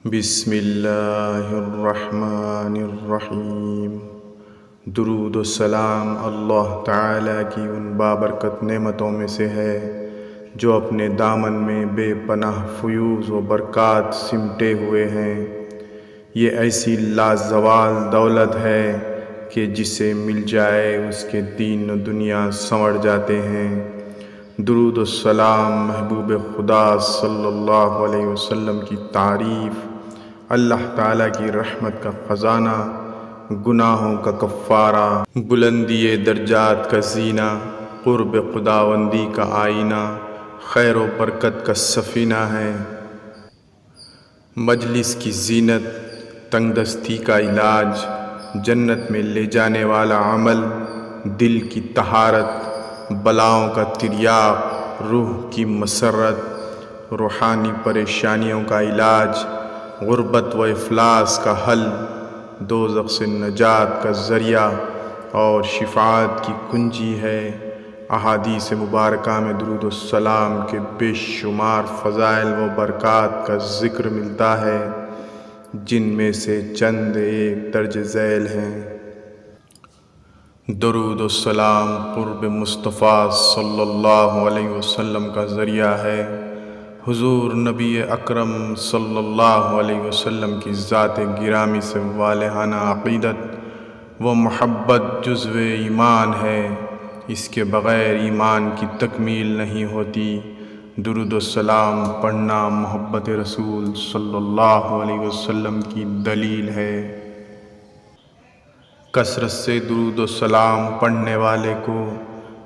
بسم اللہ الرحمن الرحیم۔ درود و سلام اللہ تعالیٰ کی ان بابرکت نعمتوں میں سے ہے جو اپنے دامن میں بے پناہ فیوز و برکات سمٹے ہوئے ہیں۔ یہ ایسی لازوال دولت ہے کہ جسے مل جائے اس کے دین و دنیا سنور جاتے ہیں۔ درود و سلام محبوب خدا صلی اللہ علیہ وسلم کی تعریف، اللہ تعالیٰ کی رحمت کا خزانہ، گناہوں کا کفارہ، بلندی درجات کا زینہ، قرب خداوندی کا آئینہ، خیر و برکت کا سفینہ ہے۔ مجلس کی زینت، تنگ دستی کا علاج، جنت میں لے جانے والا عمل، دل کی طہارت، بلاؤں کا تریاق، روح کی مسرت، روحانی پریشانیوں کا علاج، غربت و افلاس کا حل، دوزخ سے نجات کا ذریعہ اور شفاعت کی کنجی ہے۔ احادیث مبارکہ میں درود و سلام کے بے شمار فضائل و برکات کا ذکر ملتا ہے، جن میں سے چند ایک درج ذیل ہیں۔ درود و سلام قرب مصطفیٰ صلی اللہ علیہ وسلم کا ذریعہ ہے۔ حضور نبی اکرم صلی اللہ علیہ وسلم کی ذات گرامی سے والہانہ عقیدت و محبت جزو ایمان ہے، اس کے بغیر ایمان کی تکمیل نہیں ہوتی۔ درود و سلام پڑھنا محبت رسول صلی اللہ علیہ وسلم کی دلیل ہے۔ کثرت سے درود و سلام پڑھنے والے کو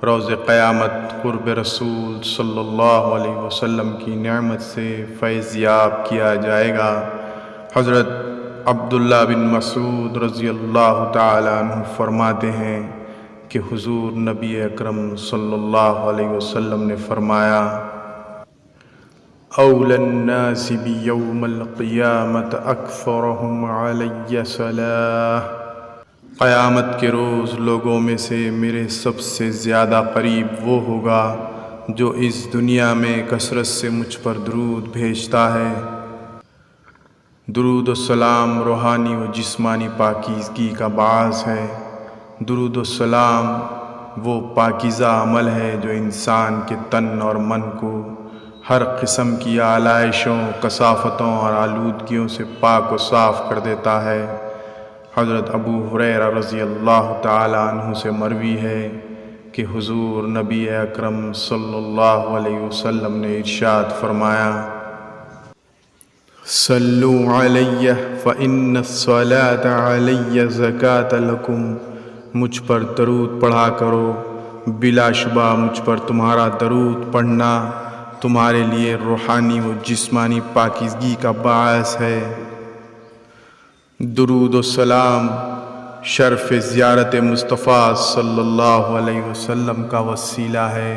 روز قیامت قرب رسول صلی اللہ علیہ وسلم کی نعمت سے فیض یاب کیا جائے گا۔ حضرت عبداللہ بن مسعود رضی اللہ تعالیٰ عنہ فرماتے ہیں کہ حضور نبی اکرم صلی اللہ علیہ وسلم نے فرمایا، اولی الناس بیوم القیامت اکثرہم علی صلاۃ، قیامت کے روز لوگوں میں سے میرے سب سے زیادہ قریب وہ ہوگا جو اس دنیا میں کثرت سے مجھ پر درود بھیجتا ہے۔ درود و سلام روحانی و جسمانی پاکیزگی کا باعث ہے۔ درود و سلام وہ پاکیزہ عمل ہے جو انسان کے تن اور من کو ہر قسم کی آلائشوں، کثافتوں اور آلودگیوں سے پاک و صاف کر دیتا ہے۔ حضرت ابو ہریرہ رضی اللہ تعالیٰ عنہ سے مروی ہے کہ حضور نبی اکرم صلی اللہ علیہ وسلم نے ارشاد فرمایا، صلو علی فإن الصلاة علی زکاۃ لکم، مجھ پر درود پڑھا کرو، بلا شبہ مجھ پر تمہارا درود پڑھنا تمہارے لیے روحانی و جسمانی پاکیزگی کا باعث ہے۔ درود و سلام شرف زیارت مصطفیٰ صلی اللہ علیہ وسلم کا وسیلہ ہے۔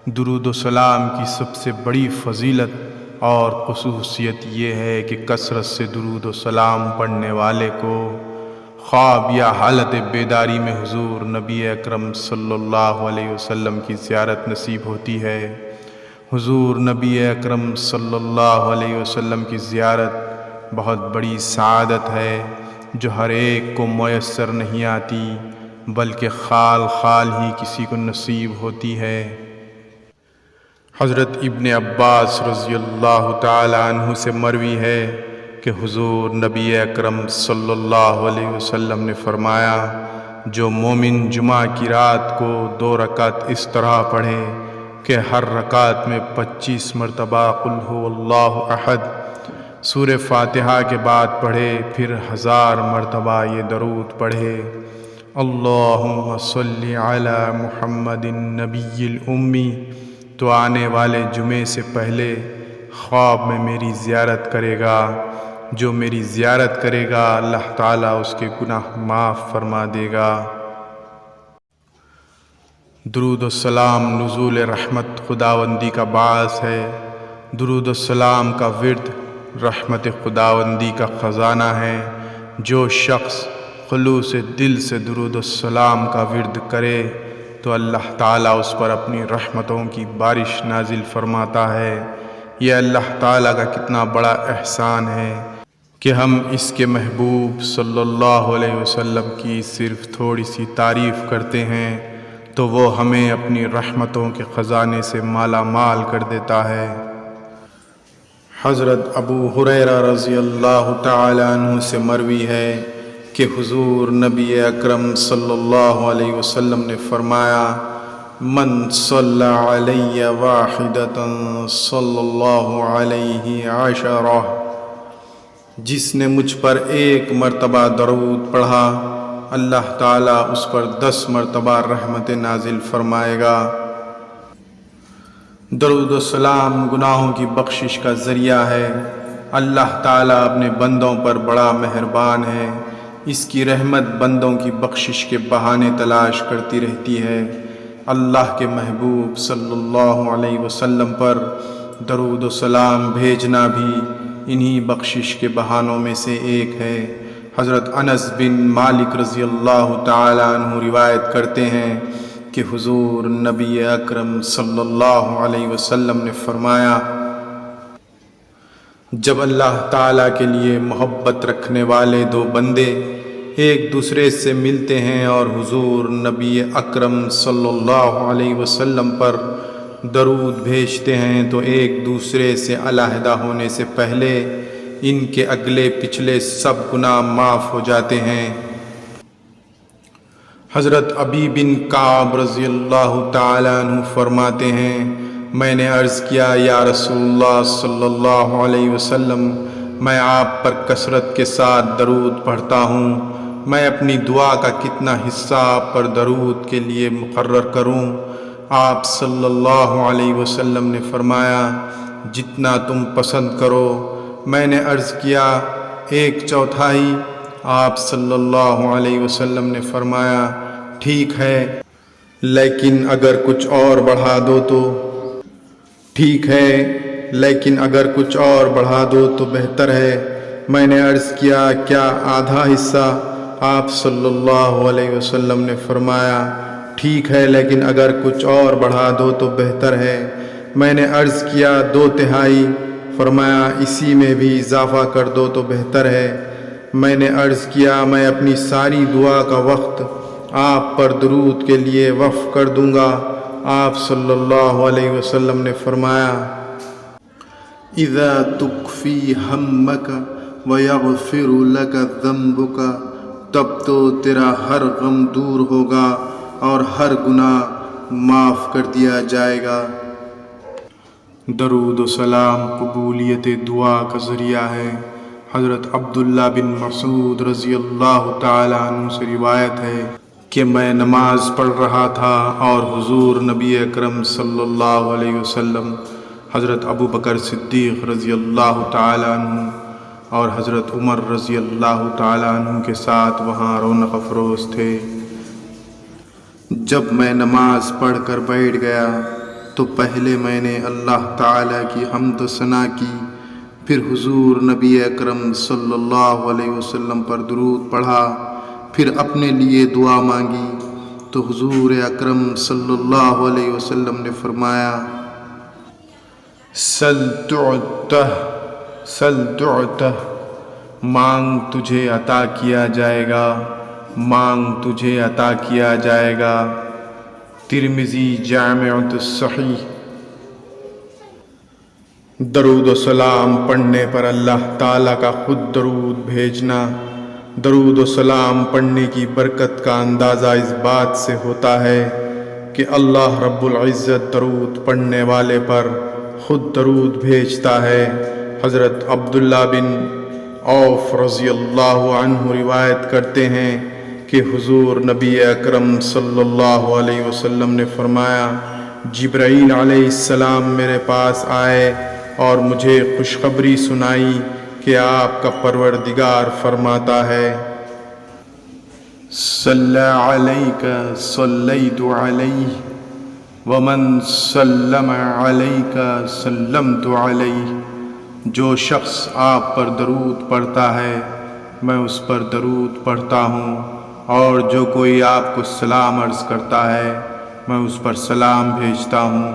درود و سلام کی سب سے بڑی فضیلت اور خصوصیت یہ ہے کہ کثرت سے درود و سلام پڑھنے والے کو خواب یا حالت بیداری میں حضور نبی اکرم صلی اللہ علیہ وسلم کی زیارت نصیب ہوتی ہے۔ حضور نبی اکرم صلی اللہ علیہ وسلم کی زیارت بہت بڑی سعادت ہے جو ہر ایک کو میسر نہیں آتی، بلکہ خال خال ہی کسی کو نصیب ہوتی ہے۔ حضرت ابن عباس رضی اللہ تعالی عنہ سے مروی ہے کہ حضور نبی اکرم صلی اللہ علیہ وسلم نے فرمایا، جو مومن جمعہ کی رات کو 2 رکعت اس طرح پڑھے کہ ہر رکعت میں 25 مرتبہ قل هو اللہ احد سورہ فاتحہ کے بعد پڑھے، پھر 1000 مرتبہ یہ درود پڑھے، اللہم صلی علی محمد النبی الامی، تو آنے والے جمعے سے پہلے خواب میں میری زیارت کرے گا۔ جو میری زیارت کرے گا اللہ تعالیٰ اس کے گناہ معاف فرما دے گا۔ درود و سلام نزول رحمت خداوندی کا باعث ہے۔ درود و سلام کا ورد رحمت خداوندی کا خزانہ ہے۔ جو شخص خلوص دل سے درود و سلام کا ورد کرے تو اللہ تعالیٰ اس پر اپنی رحمتوں کی بارش نازل فرماتا ہے۔ یہ اللہ تعالیٰ کا کتنا بڑا احسان ہے کہ ہم اس کے محبوب صلی اللہ علیہ وسلم کی صرف تھوڑی سی تعریف کرتے ہیں تو وہ ہمیں اپنی رحمتوں کے خزانے سے مالا مال کر دیتا ہے۔ حضرت ابو ہریرہ رضی اللہ تعالی عنہ سے مروی ہے کہ حضور نبی اکرم صلی اللہ علیہ وسلم نے فرمایا، من صلی علی واحدۃ صلی اللہ علیہ عشرہ، جس نے مجھ پر ایک مرتبہ درود پڑھا اللہ تعالیٰ اس پر 10 مرتبہ رحمت نازل فرمائے گا۔ درود و سلام گناہوں کی بخشش کا ذریعہ ہے۔ اللہ تعالیٰ اپنے بندوں پر بڑا مہربان ہے، اس کی رحمت بندوں کی بخشش کے بہانے تلاش کرتی رہتی ہے۔ اللہ کے محبوب صلی اللہ علیہ وسلم پر درود و سلام بھیجنا بھی انہی بخشش کے بہانوں میں سے ایک ہے۔ حضرت انس بن مالک رضی اللہ تعالی عنہ روایت کرتے ہیں کہ حضور نبی اکرم صلی اللہ علیہ وسلم نے فرمایا، جب اللہ تعالیٰ کے لیے محبت رکھنے والے 2 بندے ایک دوسرے سے ملتے ہیں اور حضور نبی اکرم صلی اللہ علیہ وسلم پر درود بھیجتے ہیں تو ایک دوسرے سے علیحدہ ہونے سے پہلے ان کے اگلے پچھلے سب گناہ معاف ہو جاتے ہیں۔ حضرت ابی بن کعب رضی اللہ تعالی عنہ فرماتے ہیں، میں نے عرض کیا، یا رسول اللہ صلی اللہ علیہ وسلم، میں آپ پر کثرت کے ساتھ درود پڑھتا ہوں، میں اپنی دعا کا کتنا حصہ آپ پر درود کے لیے مقرر کروں؟ آپ صلی اللہ علیہ وسلم نے فرمایا، جتنا تم پسند کرو۔ میں نے عرض کیا، 1/4۔ آپ صلی اللہ علیہ وسلم نے فرمایا، ٹھیک ہے، لیکن اگر کچھ اور بڑھا دو تو بہتر ہے۔ میں نے عرض کیا، کیا آدھا حصہ؟ آپ صلی اللہ علیہ وسلم نے فرمایا، ٹھیک ہے، لیکن اگر کچھ اور بڑھا دو تو بہتر ہے۔ میں نے عرض کیا، 2/3۔ فرمایا، اسی میں بھی اضافہ کر دو تو بہتر ہے۔ میں نے عرض کیا، میں اپنی ساری دعا کا وقت آپ پر درود کے لیے وقف کر دوں گا۔ آپ صلی اللہ علیہ وسلم نے فرمایا، اذا تکفی ہمک ویغفر لک ذنبک، تب تو تیرا ہر غم دور ہوگا اور ہر گناہ معاف کر دیا جائے گا۔ درود و سلام قبولیت دعا کا ذریعہ ہے۔ حضرت عبداللہ بن مسعود رضی اللہ تعالی عنہ سے روایت ہے کہ میں نماز پڑھ رہا تھا اور حضور نبی اکرم صلی اللہ علیہ وسلم، حضرت ابو بکر صدیق رضی اللہ تعالی عنہ اور حضرت عمر رضی اللہ تعالی عنہ کے ساتھ وہاں رونق افروز تھے۔ جب میں نماز پڑھ کر بیٹھ گیا تو پہلے میں نے اللہ تعالیٰ کی حمد و ثنا کی، پھر حضور نبی اکرم صلی اللہ علیہ وسلم پر درود پڑھا، پھر اپنے لیے دعا مانگی تو حضور اکرم صلی اللہ علیہ وسلم نے فرمایا، سل تعطہ، مانگ تجھے عطا کیا جائے گا، مانگ تجھے عطا کیا جائے گا۔ ترمذی جامع الصحیح۔ درود و سلام پڑھنے پر اللہ تعالیٰ کا خود درود بھیجنا۔ درود و سلام پڑھنے کی برکت کا اندازہ اس بات سے ہوتا ہے کہ اللہ رب العزت درود پڑھنے والے پر خود درود بھیجتا ہے۔ حضرت عبداللہ بن عوف رضی اللہ عنہ روایت کرتے ہیں کہ حضور نبی اکرم صلی اللہ علیہ وسلم نے فرمایا، جبرائیل علیہ السلام میرے پاس آئے اور مجھے خوشخبری سنائی کہ آپ کا پروردگار فرماتا ہے، صلی علیک صلیت علیہ ومن سلم علیک سلمت علیہ۔ جو شخص آپ پر درود پڑھتا ہے میں اس پر درود پڑھتا ہوں، اور جو کوئی آپ کو سلام عرض کرتا ہے میں اس پر سلام بھیجتا ہوں۔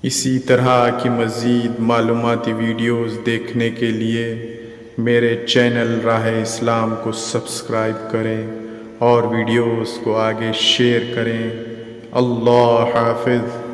اسی طرح کی مزید معلوماتی ویڈیوز دیکھنے کے لیے میرے چینل راہ اسلام کو سبسکرائب کریں اور ویڈیوز کو آگے شیئر کریں۔ اللہ حافظ۔